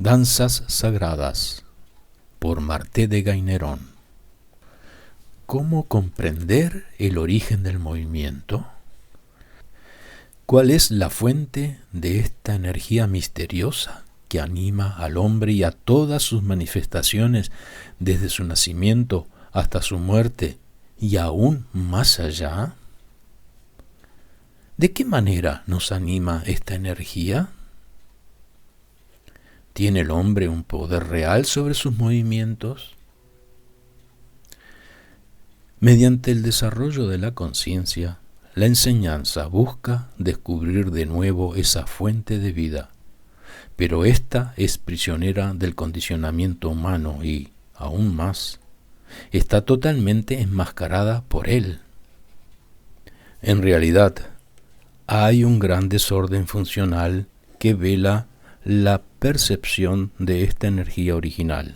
Danzas sagradas, por Marté de Gainerón. ¿Cómo comprender el origen del movimiento? ¿Cuál es la fuente de esta energía misteriosa que anima al hombre y a todas sus manifestaciones desde su nacimiento hasta su muerte y aún más allá? ¿De qué manera nos anima esta energía? ¿Tiene el hombre un poder real sobre sus movimientos? Mediante el desarrollo de la conciencia, la enseñanza busca descubrir de nuevo esa fuente de vida, pero ésta es prisionera del condicionamiento humano y, aún más, está totalmente enmascarada por él. En realidad, hay un gran desorden funcional que vela la percepción de esta energía original.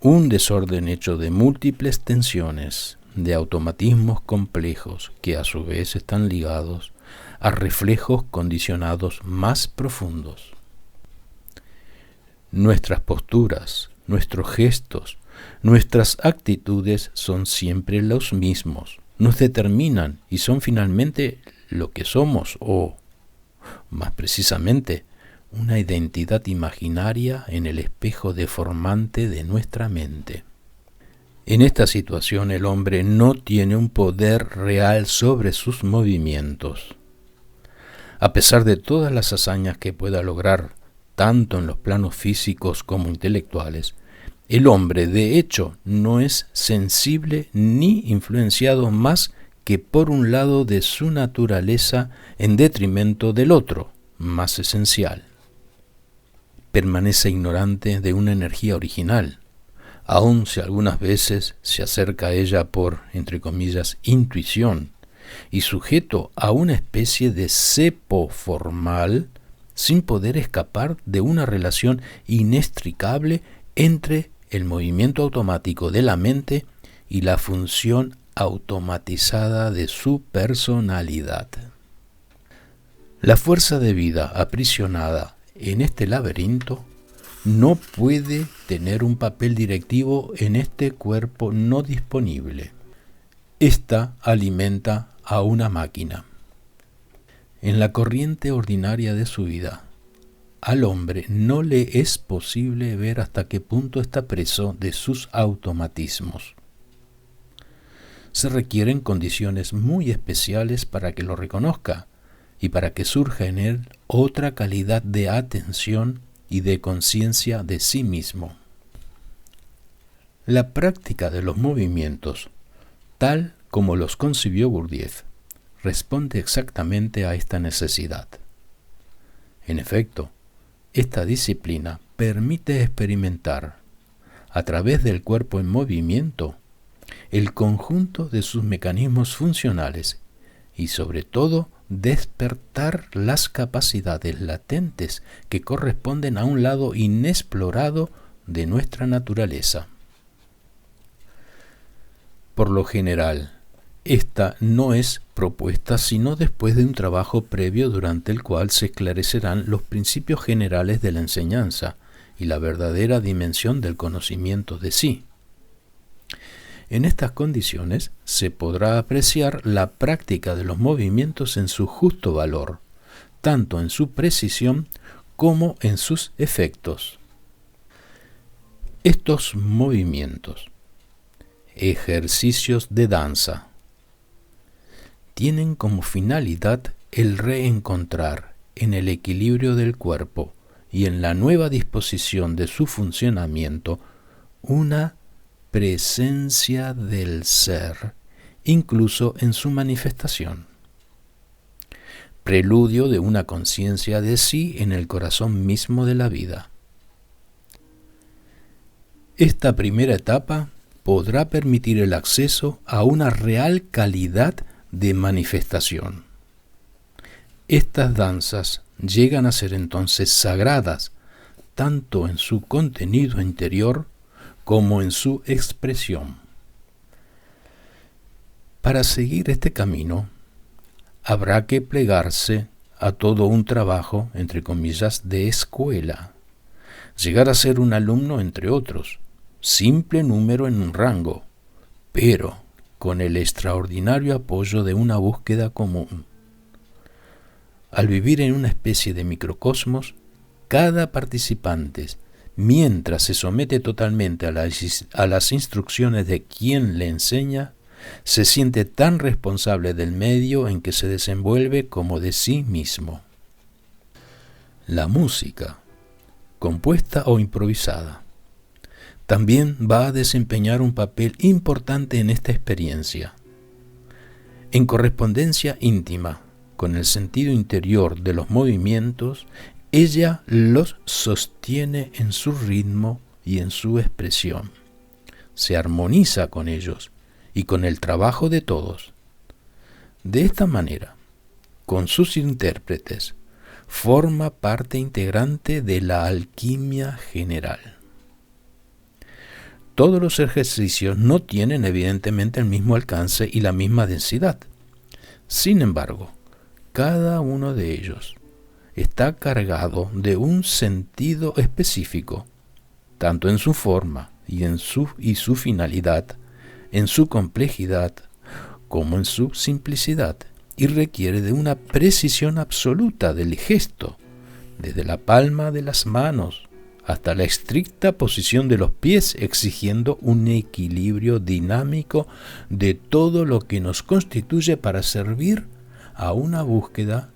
Un desorden hecho de múltiples tensiones, de automatismos complejos que a su vez están ligados a reflejos condicionados más profundos. Nuestras posturas, nuestros gestos, nuestras actitudes son siempre los mismos, nos determinan y son finalmente lo que somos o, más precisamente, una identidad imaginaria en el espejo deformante de nuestra mente. En esta situación el hombre no tiene un poder real sobre sus movimientos. A pesar de todas las hazañas que pueda lograr, tanto en los planos físicos como intelectuales, el hombre de hecho no es sensible ni influenciado más que por un lado de su naturaleza en detrimento del otro, más esencial. Permanece ignorante de una energía original, aun si algunas veces se acerca a ella por, entre comillas, intuición, y sujeto a una especie de cepo formal, sin poder escapar de una relación inextricable entre el movimiento automático de la mente y la función automatizada de su personalidad. La fuerza de vida aprisionada en este laberinto no puede tener un papel directivo en este cuerpo no disponible. Esta alimenta a una máquina. En la corriente ordinaria de su vida, al hombre no le es posible ver hasta qué punto está preso de sus automatismos. Se requieren condiciones muy especiales para que lo reconozca y para que surja en él otra calidad de atención y de conciencia de sí mismo. La práctica de los movimientos, tal como los concibió Gurdjieff, responde exactamente a esta necesidad. En efecto, esta disciplina permite experimentar, a través del cuerpo en movimiento, el conjunto de sus mecanismos funcionales y, sobre todo, despertar las capacidades latentes que corresponden a un lado inexplorado de nuestra naturaleza. Por lo general, esta no es propuesta sino después de un trabajo previo durante el cual se esclarecerán los principios generales de la enseñanza y la verdadera dimensión del conocimiento de sí. En estas condiciones se podrá apreciar la práctica de los movimientos en su justo valor, tanto en su precisión como en sus efectos. Estos movimientos, ejercicios de danza, tienen como finalidad el reencontrar en el equilibrio del cuerpo y en la nueva disposición de su funcionamiento una presencia del ser, incluso en su manifestación. Preludio de una conciencia de sí en el corazón mismo de la vida. Esta primera etapa podrá permitir el acceso a una real calidad de manifestación. Estas danzas llegan a ser entonces sagradas, tanto en su contenido interior como en su expresión. Para seguir este camino, habrá que plegarse a todo un trabajo, entre comillas, de escuela. Llegar a ser un alumno, entre otros, simple número en un rango, pero con el extraordinario apoyo de una búsqueda común. Al vivir en una especie de microcosmos, cada participante, mientras se somete totalmente a las instrucciones de quien le enseña, se siente tan responsable del medio en que se desenvuelve como de sí mismo. La música, compuesta o improvisada, también va a desempeñar un papel importante en esta experiencia. En correspondencia íntima con el sentido interior de los movimientos, ella los sostiene en su ritmo y en su expresión. Se armoniza con ellos y con el trabajo de todos. De esta manera, con sus intérpretes, forma parte integrante de la alquimia general. Todos los ejercicios no tienen evidentemente el mismo alcance y la misma densidad. Sin embargo, cada uno de ellos está cargado de un sentido específico, tanto en su forma y su finalidad, en su complejidad como en su simplicidad, y requiere de una precisión absoluta del gesto, desde la palma de las manos hasta la estricta posición de los pies, exigiendo un equilibrio dinámico de todo lo que nos constituye para servir a una búsqueda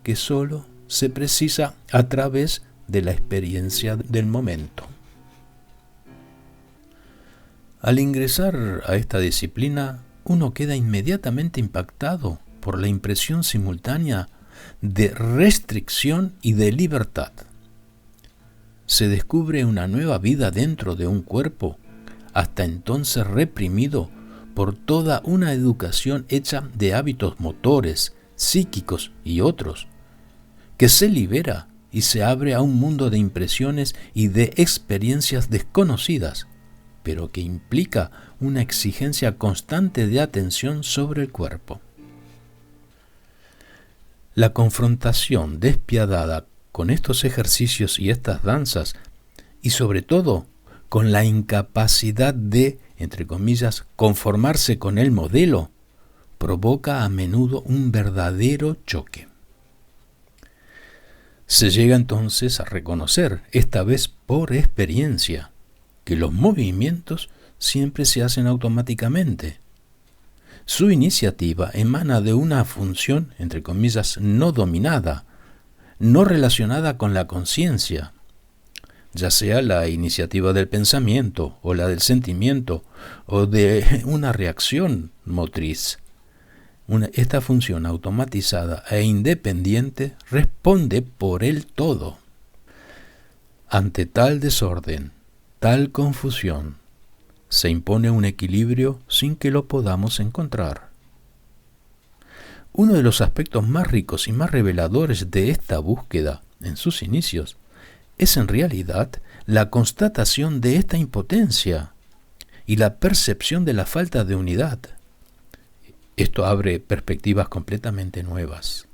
que solo se precisa a través de la experiencia del momento. Al ingresar a esta disciplina, uno queda inmediatamente impactado por la impresión simultánea de restricción y de libertad. Se descubre una nueva vida dentro de un cuerpo, hasta entonces reprimido por toda una educación hecha de hábitos motores, psíquicos y otros, que se libera y se abre a un mundo de impresiones y de experiencias desconocidas, pero que implica una exigencia constante de atención sobre el cuerpo. La confrontación despiadada con estos ejercicios y estas danzas, y sobre todo con la incapacidad de, entre comillas, conformarse con el modelo, provoca a menudo un verdadero choque. Se llega entonces a reconocer, esta vez por experiencia, que los movimientos siempre se hacen automáticamente. Su iniciativa emana de una función, entre comillas, no dominada, no relacionada con la conciencia, ya sea la iniciativa del pensamiento o la del sentimiento o de una reacción motriz. Esta función automatizada e independiente responde por el todo. Ante tal desorden, tal confusión, se impone un equilibrio sin que lo podamos encontrar. Uno de los aspectos más ricos y más reveladores de esta búsqueda en sus inicios es en realidad la constatación de esta impotencia y la percepción de la falta de unidad. Esto abre perspectivas completamente nuevas.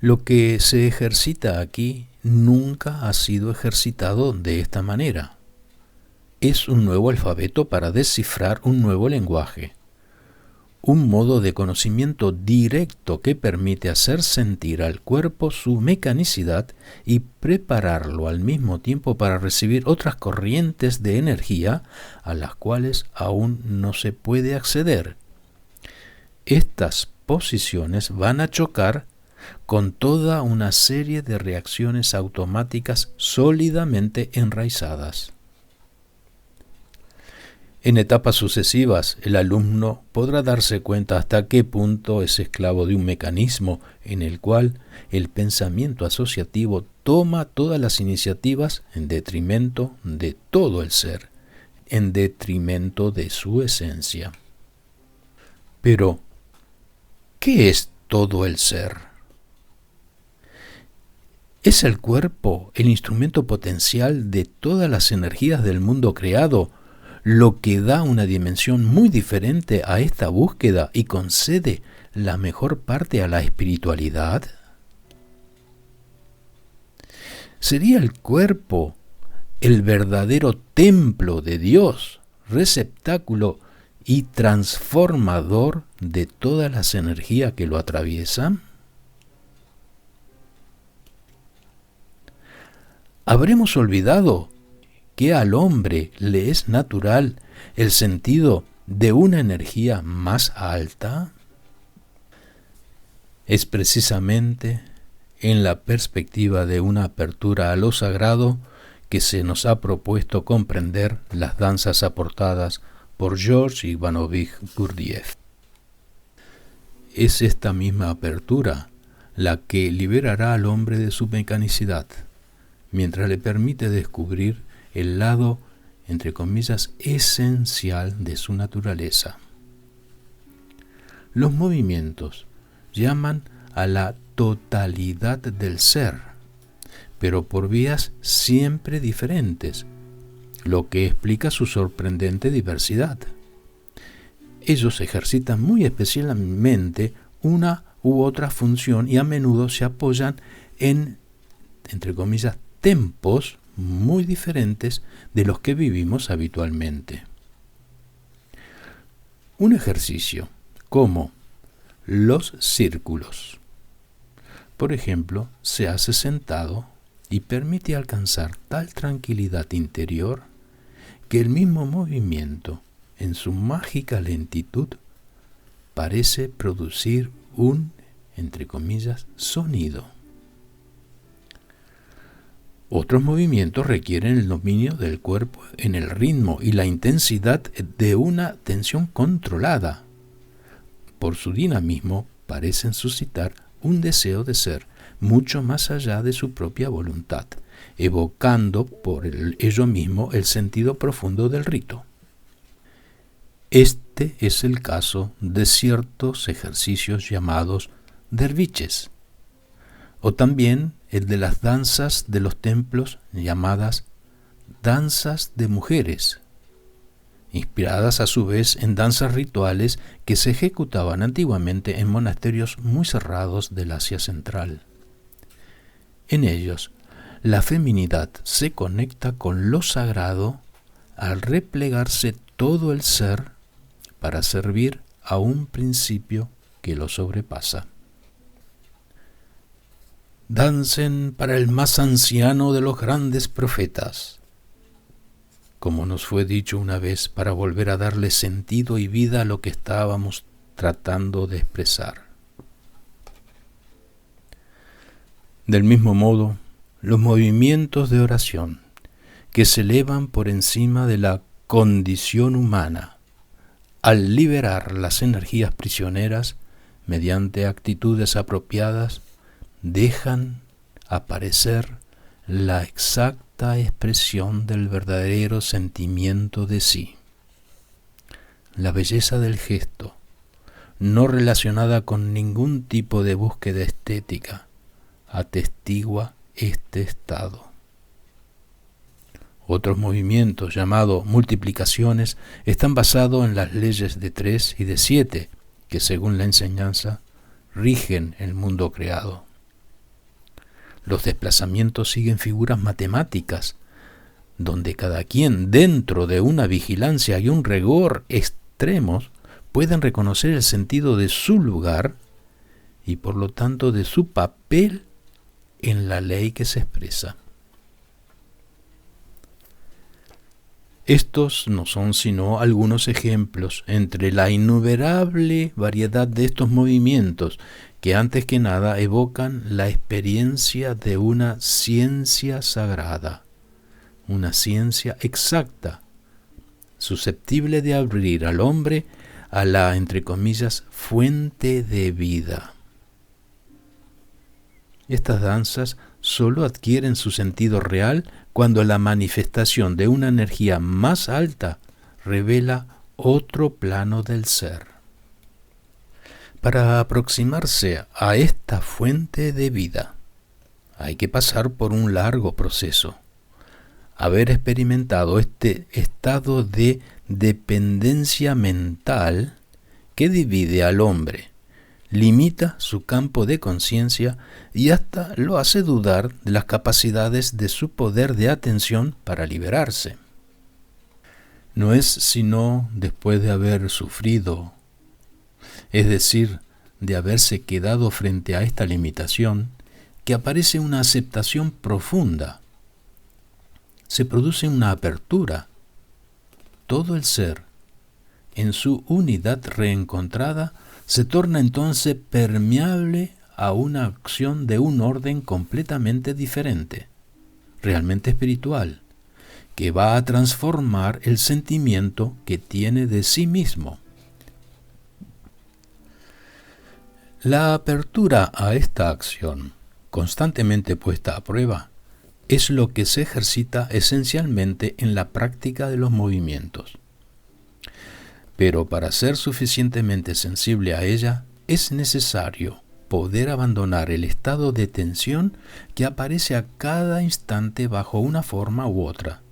Lo que se ejercita aquí nunca ha sido ejercitado de esta manera. Es un nuevo alfabeto para descifrar un nuevo lenguaje, un modo de conocimiento directo que permite hacer sentir al cuerpo su mecanicidad y prepararlo al mismo tiempo para recibir otras corrientes de energía a las cuales aún no se puede acceder. Estas posiciones van a chocar con toda una serie de reacciones automáticas sólidamente enraizadas. En etapas sucesivas, el alumno podrá darse cuenta hasta qué punto es esclavo de un mecanismo en el cual el pensamiento asociativo toma todas las iniciativas en detrimento de todo el ser, en detrimento de su esencia. Pero, ¿qué es todo el ser? ¿Es el cuerpo el instrumento potencial de todas las energías del mundo creado, lo que da una dimensión muy diferente a esta búsqueda y concede la mejor parte a la espiritualidad? ¿Sería el cuerpo el verdadero templo de Dios, receptáculo y transformador de todas las energías que lo atraviesan? ¿Habremos olvidado que al hombre le es natural el sentido de una energía más alta? Es precisamente en la perspectiva de una apertura a lo sagrado que se nos ha propuesto comprender las danzas aportadas por George Ivanovich Gurdjieff. Es esta misma apertura la que liberará al hombre de su mecanicidad, mientras le permite descubrir el lado, entre comillas, esencial de su naturaleza. Los movimientos llaman a la totalidad del ser, pero por vías siempre diferentes, lo que explica su sorprendente diversidad. Ellos ejercitan muy especialmente una u otra función y a menudo se apoyan en, entre comillas, tempos muy diferentes de los que vivimos habitualmente. Un ejercicio como los círculos, por ejemplo, se hace sentado y permite alcanzar tal tranquilidad interior que el mismo movimiento, en su mágica lentitud, parece producir un, entre comillas, sonido. Otros movimientos requieren el dominio del cuerpo en el ritmo y la intensidad de una tensión controlada. Por su dinamismo, parecen suscitar un deseo de ser mucho más allá de su propia voluntad, evocando por ello mismo el sentido profundo del rito. Este es el caso de ciertos ejercicios llamados derviches, o también el de las danzas de los templos llamadas danzas de mujeres, inspiradas a su vez en danzas rituales que se ejecutaban antiguamente en monasterios muy cerrados del Asia Central. En ellos, la feminidad se conecta con lo sagrado al replegarse todo el ser para servir a un principio que lo sobrepasa. Dancen para el más anciano de los grandes profetas, como nos fue dicho una vez, para volver a darle sentido y vida a lo que estábamos tratando de expresar. Del mismo modo, los movimientos de oración que se elevan por encima de la condición humana, al liberar las energías prisioneras mediante actitudes apropiadas, dejan aparecer la exacta expresión del verdadero sentimiento de sí. La belleza del gesto, no relacionada con ningún tipo de búsqueda estética, atestigua este estado. Otros movimientos, llamados multiplicaciones, están basados en las leyes de 3 y de 7, que según la enseñanza rigen el mundo creado. Los desplazamientos siguen figuras matemáticas, donde cada quien, dentro de una vigilancia y un rigor extremos, pueden reconocer el sentido de su lugar y por lo tanto de su papel en la ley que se expresa. Estos no son sino algunos ejemplos entre la innumerable variedad de estos movimientos que antes que nada evocan la experiencia de una ciencia sagrada, una ciencia exacta, susceptible de abrir al hombre a la, entre comillas, fuente de vida. Estas danzas solo adquieren su sentido real cuando la manifestación de una energía más alta revela otro plano del ser. Para aproximarse a esta fuente de vida, hay que pasar por un largo proceso, haber experimentado este estado de dependencia mental que divide al hombre, limita su campo de conciencia y hasta lo hace dudar de las capacidades de su poder de atención para liberarse. No es sino después de haber sufrido, es decir, de haberse quedado frente a esta limitación, que aparece una aceptación profunda. Se produce una apertura. Todo el ser, en su unidad reencontrada, se torna entonces permeable a una acción de un orden completamente diferente, realmente espiritual, que va a transformar el sentimiento que tiene de sí mismo. La apertura a esta acción, constantemente puesta a prueba, es lo que se ejercita esencialmente en la práctica de los movimientos. Pero para ser suficientemente sensible a ella, es necesario poder abandonar el estado de tensión que aparece a cada instante bajo una forma u otra,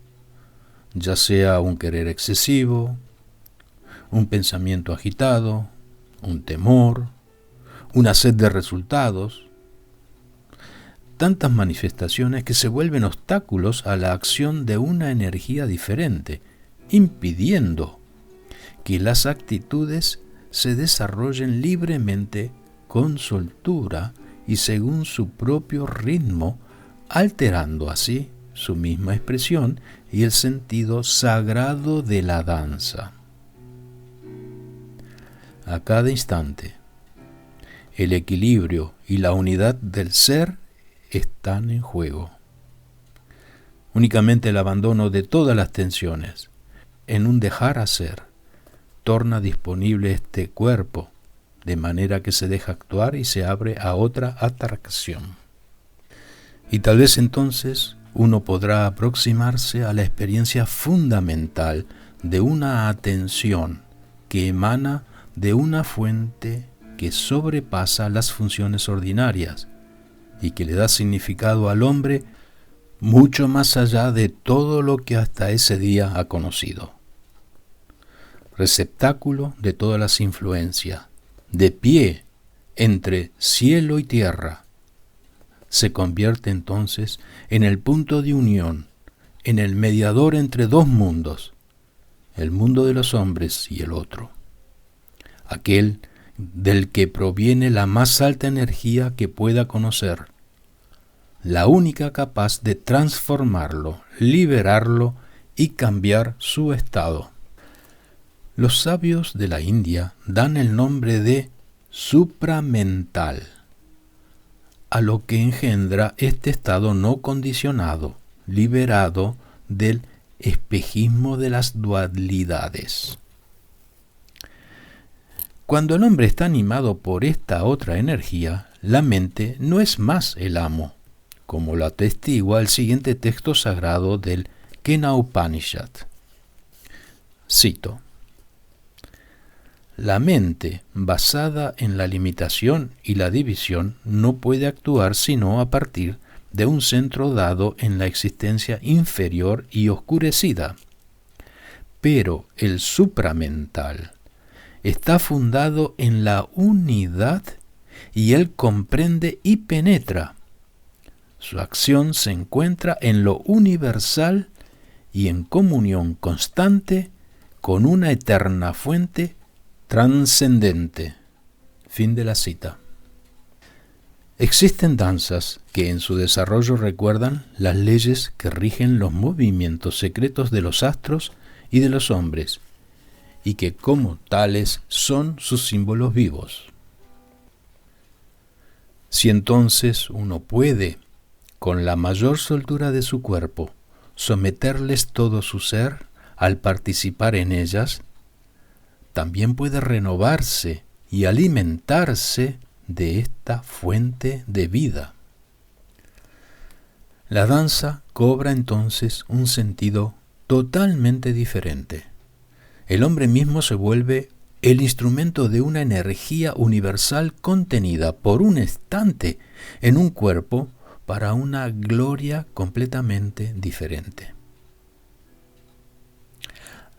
ya sea un querer excesivo, un pensamiento agitado, un temor, una sed de resultados, tantas manifestaciones que se vuelven obstáculos a la acción de una energía diferente, impidiendo que las actitudes se desarrollen libremente, con soltura y según su propio ritmo, alterando así su misma expresión y el sentido sagrado de la danza. A cada instante, el equilibrio y la unidad del ser están en juego. Únicamente el abandono de todas las tensiones, en un dejar hacer, torna disponible este cuerpo, de manera que se deja actuar y se abre a otra atracción. Y tal vez entonces uno podrá aproximarse a la experiencia fundamental de una atención que emana de una fuente que sobrepasa las funciones ordinarias y que le da significado al hombre mucho más allá de todo lo que hasta ese día ha conocido. Receptáculo de todas las influencias, de pie entre cielo y tierra, se convierte entonces en el punto de unión, en el mediador entre dos mundos, el mundo de los hombres y el otro, aquel del que proviene la más alta energía que pueda conocer, la única capaz de transformarlo, liberarlo y cambiar su estado. Los sabios de la India dan el nombre de supramental a lo que engendra este estado no condicionado, liberado del espejismo de las dualidades. Cuando el hombre está animado por esta otra energía, la mente no es más el amo, como lo atestigua el siguiente texto sagrado del Kena Upanishad. Cito: la mente, basada en la limitación y la división, no puede actuar sino a partir de un centro dado en la existencia inferior y oscurecida. Pero el supramental está fundado en la unidad y él comprende y penetra. Su acción se encuentra en lo universal y en comunión constante con una eterna fuente trascendente. Fin de la cita. Existen danzas que en su desarrollo recuerdan las leyes que rigen los movimientos secretos de los astros y de los hombres, y que como tales son sus símbolos vivos. Si entonces uno puede, con la mayor soltura de su cuerpo, someterles todo su ser al participar en ellas, también puede renovarse y alimentarse de esta fuente de vida. La danza cobra entonces un sentido totalmente diferente. El hombre mismo se vuelve el instrumento de una energía universal contenida por un instante en un cuerpo para una gloria completamente diferente.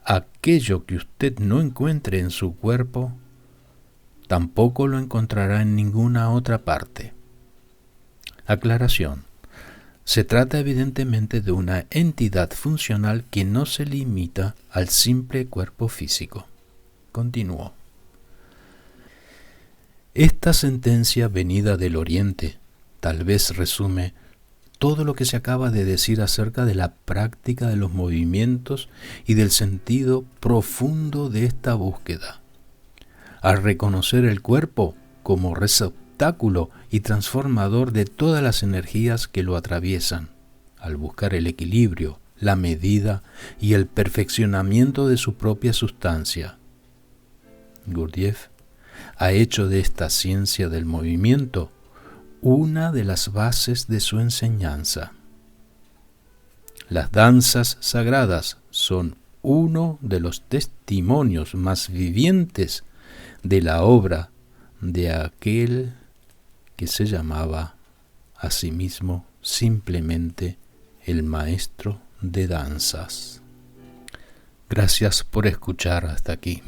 Aquello que usted no encuentre en su cuerpo, tampoco lo encontrará en ninguna otra parte. Aclaración. Se trata evidentemente de una entidad funcional que no se limita al simple cuerpo físico. Continúo. Esta sentencia venida del Oriente tal vez resume todo lo que se acaba de decir acerca de la práctica de los movimientos y del sentido profundo de esta búsqueda. Al reconocer el cuerpo como receptáculo y transformador de todas las energías que lo atraviesan, al buscar el equilibrio, la medida y el perfeccionamiento de su propia sustancia. Gurdjieff ha hecho de esta ciencia del movimiento una de las bases de su enseñanza. Las danzas sagradas son uno de los testimonios más vivientes de la obra de aquel que se llamaba a sí mismo simplemente el maestro de danzas. Gracias por escuchar hasta aquí.